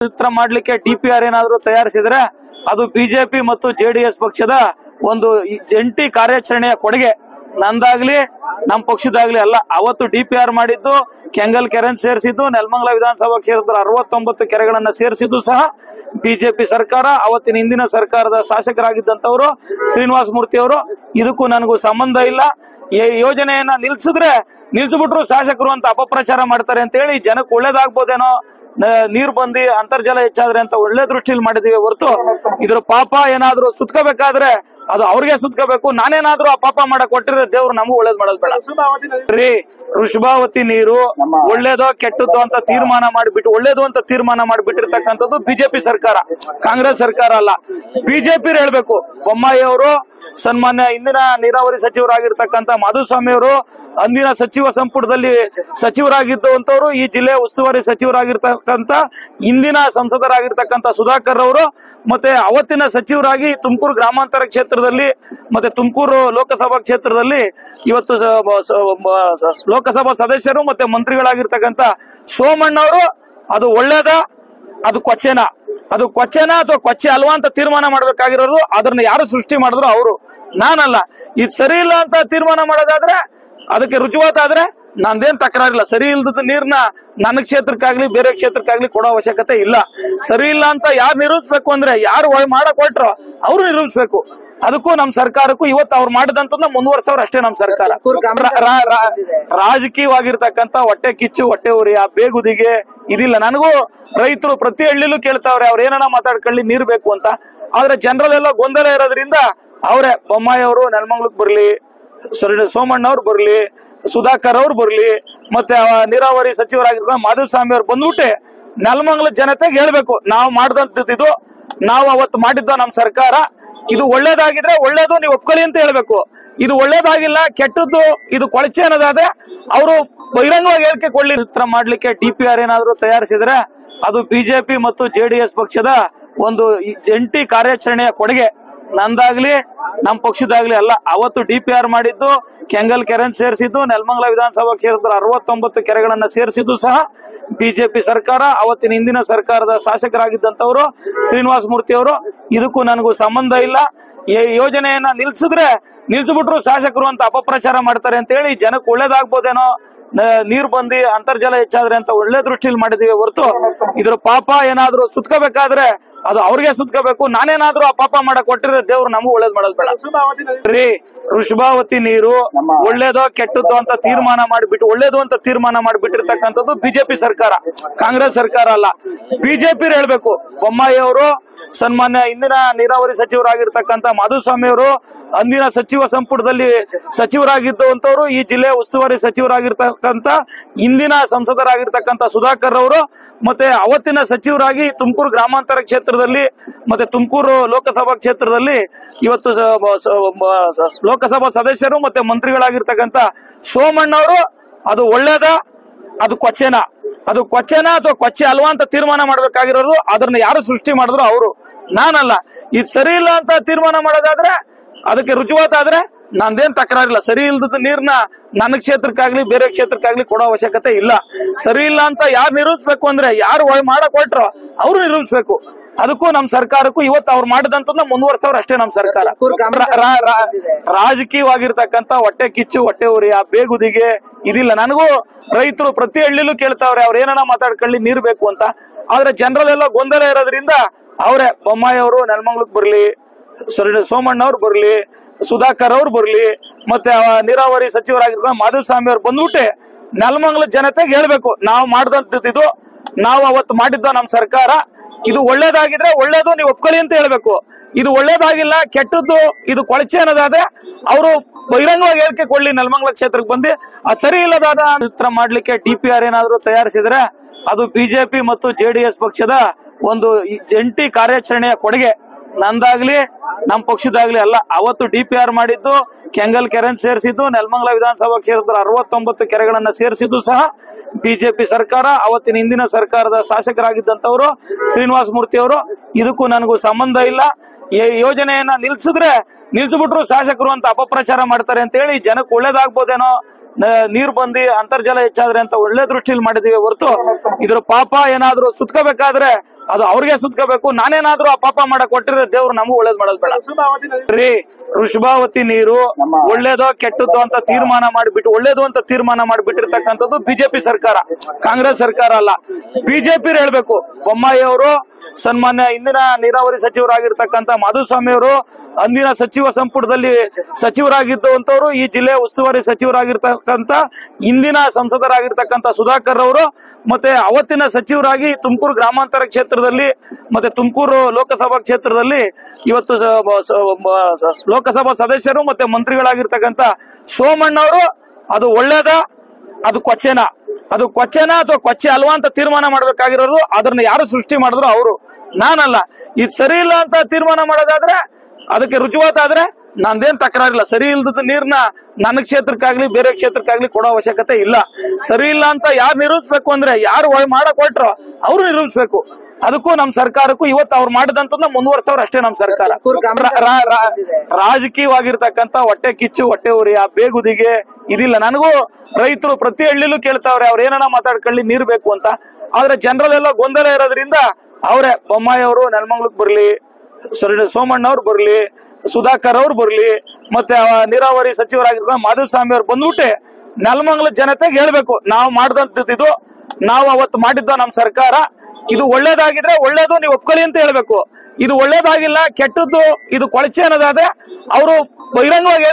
ಚಿತ್ರ ಮಾಡ್ಲಿಕ್ಕೆ ಡಿಪಿಆರ್ ಏನಾದ್ರು ತಯಾರಿಸಿದ್ರೆ ಅದು ಬಿಜೆಪಿ ಮತ್ತು ಜೆಡಿಎಸ್ ಪಕ್ಷದ ಒಂದು ಜಂಟಿ ಕಾರ್ಯಾಚರಣೆಯ ಕೊಡುಗೆ. ನಂದಾಗ್ಲಿ ನಮ್ಮ ಪಕ್ಷದಾಗ್ಲಿ ಅಲ್ಲ. ಅವತ್ತು ಡಿಪಿಆರ್ ಮಾಡಿದ್ದು ಕೆಂಗಲ್ ಕೆರೆ ಸೇರಿಸಿದ್ದು, ನೆಲಮಂಗಲ ವಿಧಾನಸಭಾ ಕ್ಷೇತ್ರದ 69 ಕೆರೆಗಳನ್ನ ಸೇರಿಸಿದ್ದು ಸಹ ಬಿಜೆಪಿ ಸರ್ಕಾರ. ಅವತ್ತಿನ ಹಿಂದಿನ ಸರ್ಕಾರದ ಶಾಸಕರಾಗಿದ್ದಂತವರು ಶ್ರೀನಿವಾಸ ಮೂರ್ತಿ ಅವರು. ಇದಕ್ಕೂ ನನಗೂ ಸಂಬಂಧ ಇಲ್ಲ. ಈ ಯೋಜನೆಯನ್ನ ನಿಲ್ಸ್ಬಿಟ್ರು ಶಾಸಕರು ಅಂತ ಅಪಪ್ರಚಾರ ಮಾಡ್ತಾರೆ ಅಂತ ಹೇಳಿ ಜನಕ್ಕೆ ಒಳ್ಳೇದಾಗ್ಬೋದೇನೋ, ನೀರು ಬಂದಿ ಅಂತರ್ಜಲ ಹೆಚ್ಚಾದ್ರೆ ಅಂತ ಒಳ್ಳೆ ದೃಷ್ಟಿಯಲ್ಲಿ ಮಾಡಿದೀವಿ ಹೊರತು ಇದ್ರ ಪಾಪ ಏನಾದ್ರು ಸುತ್ಕೋಬೇಕಾದ್ರೆ ಅದು ಅವ್ರಿಗೆ ಸುತ್ಕೋಬೇಕು. ನಾನೇನಾದ್ರೂ ಆ ಪಾಪ ಮಾಡಕ್ ಕೊಟ್ಟಿದ್ರೆ ದೇವ್ರು ನಮಗೂ ಒಳ್ಳೇದ್ ಮಾಡೋದ್ ಬೇಡ ರೀ. ವೃಷಭಾವತಿ ನೀರು ಒಳ್ಳೇದೋ ಕೆಟ್ಟದ್ದು ಅಂತ ತೀರ್ಮಾನ ಮಾಡಿಬಿಟ್ಟು ಒಳ್ಳೇದು ಅಂತ ತೀರ್ಮಾನ ಮಾಡಿಬಿಟ್ಟಿರ್ತಕ್ಕಂಥದ್ದು ಬಿಜೆಪಿ ಸರ್ಕಾರ, ಕಾಂಗ್ರೆಸ್ ಸರ್ಕಾರ ಅಲ್ಲ. ಬಿಜೆಪಿ ಹೇಳ್ಬೇಕು. ಬೊಮ್ಮಾಯಿ ಅವರು ಸನ್ಮಾನ್ಯ ಇಂದಿನ ನೀರಾವರಿ ಸಚಿವರಾಗಿರ್ತಕ್ಕಂಥ ಮಾಧುಸ್ವಾಮಿ ಅವರು ಅಂದಿನ ಸಚಿವ ಸಂಪುಟದಲ್ಲಿ ಸಚಿವರಾಗಿದ್ದಂತವರು, ಈ ಜಿಲ್ಲೆ ಉಸ್ತುವಾರಿ ಸಚಿವರಾಗಿರ್ತಕ್ಕಂಥ ಇಂದಿನ ಸಂಸದರಾಗಿರ್ತಕ್ಕಂಥ ಸುಧಾಕರ್ ಅವರು, ಮತ್ತೆ ಅವತ್ತಿನ ಸಚಿವರಾಗಿ ತುಮಕೂರು ಗ್ರಾಮಾಂತರ ಕ್ಷೇತ್ರದಲ್ಲಿ ಮತ್ತೆ ತುಮಕೂರು ಲೋಕಸಭಾ ಕ್ಷೇತ್ರದಲ್ಲಿ ಇವತ್ತು ಲೋಕಸಭಾ ಸದಸ್ಯರು ಮತ್ತೆ ಮಂತ್ರಿಗಳಾಗಿರ್ತಕ್ಕಂಥ ಸೋಮಣ್ಣವರು ಅದು ಒಳ್ಳೇದ ಅದು ಕೊಚ್ಚೆನಾ, ಅದು ಕೊಚ್ಚೆನಾ ಅಥವಾ ಕೊಚ್ಚೆ ಅಲ್ವಾ ಅಂತ ತೀರ್ಮಾನ ಮಾಡ್ಬೇಕಾಗಿರೋದು ಅದನ್ನ ಯಾರು ಸೃಷ್ಟಿ ಮಾಡಿದ್ರು ಅವರು, ನಾನಲ್ಲ. ಇದು ಸರಿ ಇಲ್ಲ ಅಂತ ತೀರ್ಮಾನ ಮಾಡೋದಾದ್ರೆ ಅದಕ್ಕೆ ರುಜುವಾತಾದ್ರೆ ನಂದೇನ್ ತಕರಾರಿಲ್ಲ. ಸರಿ ಇಲ್ದ ನೀರ್ನ ನನ್ನ ಕ್ಷೇತ್ರಕ್ಕಾಗ್ಲಿ ಬೇರೆ ಕ್ಷೇತ್ರಕ್ಕಾಗ್ಲಿ ಕೊಡೋ ಅವಶ್ಯಕತೆ ಇಲ್ಲ. ಸರಿ ಇಲ್ಲ ಅಂತ ಯಾರು ನಿರೂಪಿಸ್ಬೇಕು ಅಂದ್ರೆ ಯಾರು ಮಾಡಕ್ ಹೊಟ್ರೋ ಅವ್ರು ನಿರೂಪಿಸ್ಬೇಕು. ಅದಕ್ಕೂ ನಮ್ ಸರ್ಕಾರಕ್ಕೂ ಇವತ್ತು ಅವ್ರು ಮಾಡಿದಂತ ಮುಂದುವರ್ಸವ್ರು ಅಷ್ಟೇ ನಮ್ ಸರ್ಕಾರ. ರಾಜಕೀಯವಾಗಿರ್ತಕ್ಕಂಥ ಹೊಟ್ಟೆ ಕಿಚ್ಚು ಹೊಟ್ಟೆ ಉರಿ ಆ ಬೇಗುದಿಗೆ ಇದಿಲ್ಲ. ನನಗೂ ರೈತರು ಪ್ರತಿ ಹಳ್ಳಿಲೂ ಕೇಳ್ತಾವ್ರೆ ಅವ್ರು ಏನಾನ ಮಾತಾಡ್ಕೊಳ್ಳಿ ನೀರ್ ಬೇಕು ಅಂತ. ಆದ್ರೆ ಜನರಲ್ ಎಲ್ಲ ಗೊಂದಲ ಇರೋದ್ರಿಂದ ಅವರೇ ಬೊಮ್ಮಾಯಿ ಅವರು ನೆಲಮಂಗಲಕ್ಕೆ ಬರ್ಲಿ, ಸೋಮಣ್ಣ ಅವ್ರು ಬರ್ಲಿ, ಸುಧಾಕರ್ ಅವ್ರು ಬರ್ಲಿ, ಮತ್ತೆ ನೀರಾವರಿ ಸಚಿವರಾಗಿರ್ತ ಮಾಧುಸ್ವಾಮಿ ಅವ್ರು ಬಂದ್ಬಿಟ್ಟೆ ನೆಲಮಂಗಲ ಜನತೆಗೆ ಹೇಳ್ಬೇಕು, ನಾವು ಮಾಡ್ದಂತಿದ್ದು ನಾವು ಅವತ್ತು ಮಾಡಿದ್ದ ನಮ್ ಸರ್ಕಾರ, ಇದು ಒಳ್ಳೇದಾಗಿದ್ರೆ ಒಳ್ಳೇದು ನೀವು ಒಪ್ಕೊಳ್ಳಿ ಅಂತ ಹೇಳ್ಬೇಕು. ಇದು ಒಳ್ಳೇದಾಗಿಲ್ಲ ಕೆಟ್ಟದ್ದು ಇದು ಕೊಳಚೆ ಅನ್ನೋದಾದ್ರೆ ಅವರು ಬಹಿರಂಗವಾಗಿ ಹೇಳಿಕೆ ಕೊಡ್ಲಿ. ಚಿತ್ರ ಮಾಡ್ಲಿಕ್ಕೆ ಡಿಪಿಆರ್ ಏನಾದ್ರು ತಯಾರಿಸಿದ್ರೆ ಅದು ಬಿಜೆಪಿ ಮತ್ತು ಜೆಡಿಎಸ್ ಪಕ್ಷದ ಒಂದು ಜಂಟಿ ಕಾರ್ಯಾಚರಣೆಯ ಕೊಡುಗೆ. ನಂದಾಗ್ಲಿ ನಮ್ಮ ಪಕ್ಷದಾಗ್ಲಿ ಅಲ್ಲ. ಅವತ್ತು ಡಿಪಿಆರ್ ಮಾಡಿದ್ದು ಕೆಂಗಲ್ ಕೆರೆ ಸೇರಿಸಿದ್ದು, ನೆಲಮಂಗಲ ವಿಧಾನಸಭಾ ಕ್ಷೇತ್ರದ 69 ಕೆರೆಗಳನ್ನ ಸೇರಿಸಿದ್ದು ಸಹ ಬಿಜೆಪಿ ಸರ್ಕಾರ. ಅವತ್ತಿನ ಹಿಂದಿನ ಸರ್ಕಾರದ ಶಾಸಕರಾಗಿದ್ದಂತವರು ಶ್ರೀನಿವಾಸ ಮೂರ್ತಿ ಅವರು. ಇದಕ್ಕೂ ನನಗೂ ಸಂಬಂಧ ಇಲ್ಲ. ಈ ಯೋಜನೆಯನ್ನ ನಿಲ್ಸ್ಬಿಟ್ರು ಶಾಸಕರು ಅಂತ ಅಪಪ್ರಚಾರ ಮಾಡ್ತಾರೆ ಅಂತ ಹೇಳಿ ಜನಕ್ಕೆ ಒಳ್ಳೇದಾಗ್ಬೋದೇನೋ, ನೀರು ಬಂದಿ ಅಂತರ್ಜಲ ಹೆಚ್ಚಾದ್ರೆ ಅಂತ ಒಳ್ಳೆ ದೃಷ್ಟಿಯಲ್ಲಿ ಮಾಡಿದೀವಿ ಹೊರತು ಇದ್ರ ಪಾಪ ಏನಾದ್ರು ಸುತ್ಕೋಬೇಕಾದ್ರೆ ಅದು ಅವ್ರಿಗೆ ಸುತ್ಕೋಬೇಕು. ನಾನೇನಾದ್ರೂ ಆ ಪಾಪ ಮಾಡಕ್ ಕೊಟ್ಟಿದ್ರೆ ದೇವ್ರು ನಮಗೂ ಒಳ್ಳೇದ್ ಮಾಡೋದ್ ಬೇಡ ರೀ. ವೃಷಭಾವತಿ ನೀರು ಒಳ್ಳೇದೋ ಕೆಟ್ಟದ್ದು ಅಂತ ತೀರ್ಮಾನ ಮಾಡಿಬಿಟ್ಟು ಒಳ್ಳೇದು ಅಂತ ತೀರ್ಮಾನ ಮಾಡಿಬಿಟ್ಟಿರ್ತಕ್ಕಂಥದ್ದು ಬಿಜೆಪಿ ಸರ್ಕಾರ, ಕಾಂಗ್ರೆಸ್ ಸರ್ಕಾರ ಅಲ್ಲ. ಬಿಜೆಪಿ ಹೇಳ್ಬೇಕು. ಬೊಮ್ಮಾಯಿ ಅವರು ಸನ್ಮಾನ್ಯ ಇಂದಿನ ನೀರಾವರಿ ಸಚಿವರಾಗಿರ್ತಕ್ಕಂಥ ಮಾಧುಸ್ವಾಮಿ ಅವರು ಅಂದಿನ ಸಚಿವ ಸಂಪುಟದಲ್ಲಿ ಸಚಿವರಾಗಿದ್ದಂತವರು, ಈ ಜಿಲ್ಲೆ ಉಸ್ತುವಾರಿ ಸಚಿವರಾಗಿರ್ತಕ್ಕಂಥ ಇಂದಿನ ಸಂಸದರಾಗಿರ್ತಕ್ಕಂಥ ಸುಧಾಕರ್ ಅವರು, ಮತ್ತೆ ಅವತ್ತಿನ ಸಚಿವರಾಗಿ ತುಮಕೂರು ಗ್ರಾಮಾಂತರ ಕ್ಷೇತ್ರದಲ್ಲಿ ಮತ್ತೆ ತುಮಕೂರು ಲೋಕಸಭಾ ಕ್ಷೇತ್ರದಲ್ಲಿ ಇವತ್ತು ಲೋಕಸಭಾ ಸದಸ್ಯರು ಮತ್ತೆ ಮಂತ್ರಿಗಳಾಗಿರ್ತಕ್ಕಂಥ ಸೋಮಣ್ಣ ಅವರು ಅದು ಒಳ್ಳೇದ ಅದು ಕೊಚ್ಚೆನಾ, ಅದು ಕೊಚ್ಚೆನಾ ಅಥವಾ ಕೊಚ್ಚೆ ಅಲ್ವಾ ಅಂತ ತೀರ್ಮಾನ ಮಾಡ್ಬೇಕಾಗಿರೋದು ಅದನ್ನ ಯಾರು ಸೃಷ್ಟಿ ಮಾಡಿದ್ರು ಅವರು, ನಾನಲ್ಲ. ಇದು ಸರಿ ಇಲ್ಲ ಅಂತ ತೀರ್ಮಾನ ಮಾಡೋದಾದ್ರೆ ಅದಕ್ಕೆ ರುಜುವಾತಾದ್ರೆ ನಂದೇನ್ ತಕರಾರಿಲ್ಲ. ಸರಿ ಇಲ್ದ ನೀರ್ನ ನನ್ನ ಕ್ಷೇತ್ರಕ್ಕಾಗ್ಲಿ ಬೇರೆ ಕ್ಷೇತ್ರಕ್ಕಾಗ್ಲಿ ಕೊಡೋ ಅವಶ್ಯಕತೆ ಇಲ್ಲ. ಸರಿ ಇಲ್ಲ ಅಂತ ಯಾರು ನಿರೂಪಿಸ್ಬೇಕು ಅಂದ್ರೆ ಯಾರು ಮಾಡಕ್ ಹೊಟ್ರೋ ಅವ್ರು ನಿರೂಪಿಸ್ಬೇಕು. ಅದಕ್ಕೂ ನಮ್ ಸರ್ಕಾರಕ್ಕೂ ಇವತ್ತು ಅವ್ರು ಮಾಡಿದಂತ ಮುಂದುವರ್ಸವ್ರು ಅಷ್ಟೇ ನಮ್ ಸರ್ಕಾರ. ರಾಜಕೀಯವಾಗಿರ್ತಕ್ಕಂಥ ಹೊಟ್ಟೆ ಕಿಚ್ಚು ಹೊಟ್ಟೆ ಉರಿ ಆ ಬೇಗುದಿಗೆ ಇದಿಲ್ಲ. ನನಗೂ ರೈತರು ಪ್ರತಿ ಹಳ್ಳಿಲೂ ಕೇಳ್ತಾವ್ರೆ ಅವ್ರು ಏನಾನ ಮಾತಾಡ್ಕೊಳ್ಳಿ ನೀರ್ ಬೇಕು ಅಂತ. ಆದ್ರೆ ಜನರಲ್ ಎಲ್ಲ ಗೊಂದಲ ಇರೋದ್ರಿಂದ ಅವರೇ ಬೊಮ್ಮಾಯಿ ಅವರು ನೆಲಮಂಗಲಕ್ಕೆ ಬರ್ಲಿ, ಸೋಮಣ್ಣ ಅವ್ರು ಬರ್ಲಿ, ಸುಧಾಕರ್ ಅವ್ರು ಬರ್ಲಿ, ಮತ್ತೆ ನೀರಾವರಿ ಸಚಿವರಾಗಿರ್ತ ಮಾಧುಸ್ವಾಮಿ ಅವ್ರು ಬಂದ್ಬಿಟ್ಟೆ ನೆಲಮಂಗಲ ಜನತೆಗೆ ಹೇಳ್ಬೇಕು, ನಾವು ಮಾಡ್ದಂತಿದ್ದು ನಾವು ಅವತ್ತು ಮಾಡಿದ್ದ ನಮ್ ಸರ್ಕಾರ, ಇದು ಒಳ್ಳೇದಾಗಿದ್ರೆ ಒಳ್ಳೇದು ನೀವು ಒಪ್ಕೊಳ್ಳಿ ಅಂತ ಹೇಳ್ಬೇಕು. ಇದು ಒಳ್ಳೇದಾಗಿಲ್ಲ ಕೆಟ್ಟದ್ದು ಇದು ಕೊಳಚೆ ಅನ್ನೋದಾದ್ರೆ ಅವರು ಬಹಿರಂಗವಾಗಿ ಹೇಳಿಕೆ ಕೊಡ್ಲಿ ನೆಲಮಂಗಲ ಕ್ಷೇತ್ರಕ್ಕೆ ಬಂದು. ಅದು ಸರಿ ಇಲ್ಲದಾದ ಚಿತ್ರ ಮಾಡ್ಲಿಕ್ಕೆ ಡಿಪಿಆರ್ ಏನಾದ್ರು ತಯಾರಿಸಿದ್ರೆ ಅದು ಬಿಜೆಪಿ ಮತ್ತು ಜೆಡಿಎಸ್ ಪಕ್ಷದ ಒಂದು ಜಂಟಿ ಕಾರ್ಯಾಚರಣೆಯ ಕೊಡುಗೆ. ನಂದಾಗ್ಲಿ ನಮ್ಮ ಪಕ್ಷದಾಗ್ಲಿ ಅಲ್ಲ. ಅವತ್ತು ಡಿಪಿಆರ್ ಮಾಡಿದ್ದು ಕೆಂಗಲ್ ಕೆರೆ ಸೇರಿಸಿದ್ದು, ನೆಲಮಂಗಲ ವಿಧಾನಸಭಾ ಕ್ಷೇತ್ರದ 69 ಕೆರೆಗಳನ್ನ ಸೇರಿಸಿದ್ದು ಸಹ ಬಿಜೆಪಿ ಸರ್ಕಾರ. ಅವತ್ತಿನ ಹಿಂದಿನ ಸರ್ಕಾರದ ಶಾಸಕರಾಗಿದ್ದಂತವರು ಶ್ರೀನಿವಾಸ ಮೂರ್ತಿ ಅವರು. ಇದಕ್ಕೂ ನನಗೂ ಸಂಬಂಧ ಇಲ್ಲ. ಈ ಯೋಜನೆಯನ್ನ ನಿಲ್ಸ್ಬಿಟ್ರು ಶಾಸಕರು ಅಂತ ಅಪಪ್ರಚಾರ ಮಾಡ್ತಾರೆ ಅಂತ ಹೇಳಿ ಜನಕ್ಕೆ ಒಳ್ಳೇದಾಗ್ಬೋದೇನೋ, ನೀರು ಬಂದಿ ಅಂತರ್ಜಲ ಹೆಚ್ಚಾದ್ರೆ ಅಂತ ಒಳ್ಳೆ ದೃಷ್ಟಿಯಲ್ಲಿ ಮಾಡಿದೀವಿ ಹೊರತು ಇದ್ರ ಪಾಪ ಏನಾದ್ರು ಸುತ್ಕೋಬೇಕಾದ್ರೆ ಅದು ಅವ್ರಿಗೆ ಸುತ್ಕೋಬೇಕು. ನಾನೇನಾದ್ರೂ ಆ ಪಾಪ ಮಾಡಕ್ ಕೊಟ್ಟಿದ್ರೆ ದೇವ್ರು ನಮಗೂ ಒಳ್ಳೇದ್ ಮಾಡೋದ್ ಬೇಡ ರೀ. ವೃಷಭಾವತಿ ನೀರು ಒಳ್ಳೇದೋ ಕೆಟ್ಟದ್ದೋ ಅಂತ ತೀರ್ಮಾನ ಮಾಡಿಬಿಟ್ಟು ಒಳ್ಳೇದು ಅಂತ ತೀರ್ಮಾನ ಮಾಡಿಬಿಟ್ಟಿರ್ತಕ್ಕಂಥದ್ದು ಬಿಜೆಪಿ ಸರ್ಕಾರ, ಕಾಂಗ್ರೆಸ್ ಸರ್ಕಾರ ಅಲ್ಲ. ಬಿಜೆಪಿ ಹೇಳ್ಬೇಕು. ಬೊಮ್ಮಾಯಿ ಅವರು ಸನ್ಮಾನ್ಯ ಇಂದಿನ ನೀರಾವರಿ ಸಚಿವರಾಗಿರ್ತಕ್ಕಂಥ ಮಾಧುಸ್ವಾಮಿ ಅವರು ಅಂದಿನ ಸಚಿವ ಸಂಪುಟದಲ್ಲಿ ಸಚಿವರಾಗಿದ್ದಂತವ್ರು, ಈ ಜಿಲ್ಲೆ ಉಸ್ತುವಾರಿ ಸಚಿವರಾಗಿರ್ತಕ್ಕಂಥ ಇಂದಿನ ಸಂಸದರಾಗಿರ್ತಕ್ಕಂಥ ಸುಧಾಕರ್ ಅವರು, ಮತ್ತೆ ಅವತ್ತಿನ ಸಚಿವರಾಗಿ ತುಮಕೂರು ಗ್ರಾಮಾಂತರ ಕ್ಷೇತ್ರದಲ್ಲಿ ಮತ್ತೆ ತುಮಕೂರು ಲೋಕಸಭಾ ಕ್ಷೇತ್ರದಲ್ಲಿ ಇವತ್ತು ಲೋಕಸಭಾ ಸದಸ್ಯರು ಮತ್ತೆ ಮಂತ್ರಿಗಳಾಗಿರ್ತಕ್ಕಂಥ ಸೋಮಣ್ಣವರು ಅದು ಒಳ್ಳೇದ ಅದು ಕೊಚ್ಚೆನಾ, ಅದು ಕೊಚ್ಚೆನಾ ಅಥವಾ ಕೊಚ್ಚೆ ಅಲ್ವಾ ಅಂತ ತೀರ್ಮಾನ ಮಾಡ್ಬೇಕಾಗಿರೋದು ಅದನ್ನ ಯಾರು ಸೃಷ್ಟಿ ಮಾಡಿದ್ರು ಅವರು, ನಾನಲ್ಲ. ಇದು ಸರಿ ಇಲ್ಲ ಅಂತ ತೀರ್ಮಾನ ಮಾಡೋದಾದ್ರೆ ಅದಕ್ಕೆ ರುಜುವಾತಾದ್ರೆ ನಂದೇನ್ ತಕರಾರಿಲ್ಲ. ಸರಿ ಇಲ್ದ ನೀರ್ನ ನನ್ನ ಕ್ಷೇತ್ರಕ್ಕಾಗ್ಲಿ ಬೇರೆ ಕ್ಷೇತ್ರಕ್ಕಾಗ್ಲಿ ಕೊಡೋ ಅವಶ್ಯಕತೆ ಇಲ್ಲ. ಸರಿ ಇಲ್ಲ ಅಂತ ಯಾರು ನಿರೂಪಿಸ್ಬೇಕು ಅಂದ್ರೆ ಯಾರು ಮಾಡಕ್ ಹೊಟ್ರೋ ಅವ್ರು ನಿರೂಪಿಸ್ಬೇಕು. ಅದಕ್ಕೂ ನಮ್ ಸರ್ಕಾರಕ್ಕೂ ಇವತ್ತು ಅವ್ರು ಮಾಡಿದಂತ ಮುಂದುವರ್ಸವ್ರು ಅಷ್ಟೇ ನಮ್ ಸರ್ಕಾರ. ರಾಜಕೀಯವಾಗಿರ್ತಕ್ಕಂಥ ಹೊಟ್ಟೆ ಕಿಚ್ಚು ಹೊಟ್ಟೆ ಉರಿ ಆ ಬೇಗುದಿಗೆ ಇದಿಲ್ಲ. ನನಗೂ ರೈತರು ಪ್ರತಿ ಹಳ್ಳಿಲೂ ಕೇಳ್ತಾವ್ರೆ ಅವ್ರು ಏನಾನ ಮಾತಾಡ್ಕೊಳ್ಳಿ ನೀರ್ ಬೇಕು ಅಂತ. ಆದ್ರೆ ಜನರಲ್ ಎಲ್ಲ ಗೊಂದಲ ಇರೋದ್ರಿಂದ ಅವರೇ ಬೊಮ್ಮಾಯಿ ಅವರು ನೆಲಮಂಗಲಕ್ಕೆ ಬರ್ಲಿ, ಸೋಮಣ್ಣ ಅವ್ರು ಬರ್ಲಿ, ಸುಧಾಕರ್ ಅವ್ರು ಬರ್ಲಿ, ಮತ್ತೆ ನೀರಾವರಿ ಸಚಿವರಾಗಿರ್ತ ಮಾಧುಸ್ವಾಮಿ ಅವ್ರು ಬಂದ್ಬಿಟ್ಟೆ ನೆಲಮಂಗಲ ಜನತೆಗೆ ಹೇಳ್ಬೇಕು, ನಾವು ಮಾಡಿದಂತದ್ದು ನಾವು ಅವತ್ತು ಮಾಡಿದ್ದ ನಮ್ ಸರ್ಕಾರ, ಇದು ಒಳ್ಳೇದಾಗಿದ್ರೆ ಒಳ್ಳೇದು ನೀವು ಒಪ್ಕೊಳ್ಳಿ ಅಂತ ಹೇಳ್ಬೇಕು. ಇದು ಒಳ್ಳೇದಾಗಿಲ್ಲ ಕೆಟ್ಟದ್ದು ಇದು ಕೊಳಚೆ ಅನ್ನೋದಾದ್ರೆ ಅವರು ಬಹಿರಂಗವಾಗಿ